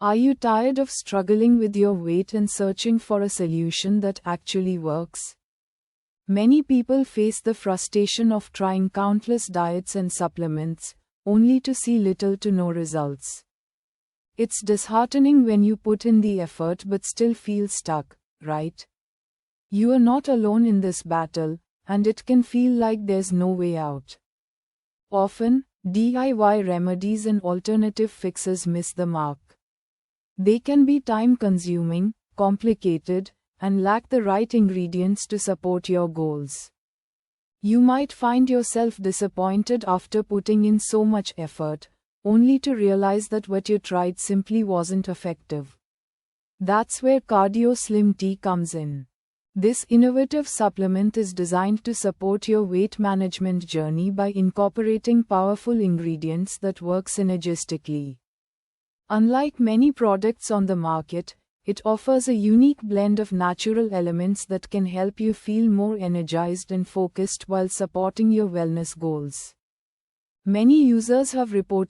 Are you tired of struggling with your weight and searching for a solution that actually works? Many people face the frustration of trying countless diets and supplements, only to see little to no results. It's disheartening when you put in the effort but still feel stuck, right? You are not alone in this battle, and it can feel like there's no way out. Often, DIY remedies and alternative fixes miss the mark. They can be time-consuming, complicated, and lack the right ingredients to support your goals. You might find yourself disappointed after putting in so much effort, only to realize that what you tried simply wasn't effective. That's where Cardio Slim Tea comes in. This innovative supplement is designed to support your weight management journey by incorporating powerful ingredients that work synergistically. Unlike many products on the market, it offers a unique blend of natural elements that can help you feel more energized and focused while supporting your wellness goals. Many users have reported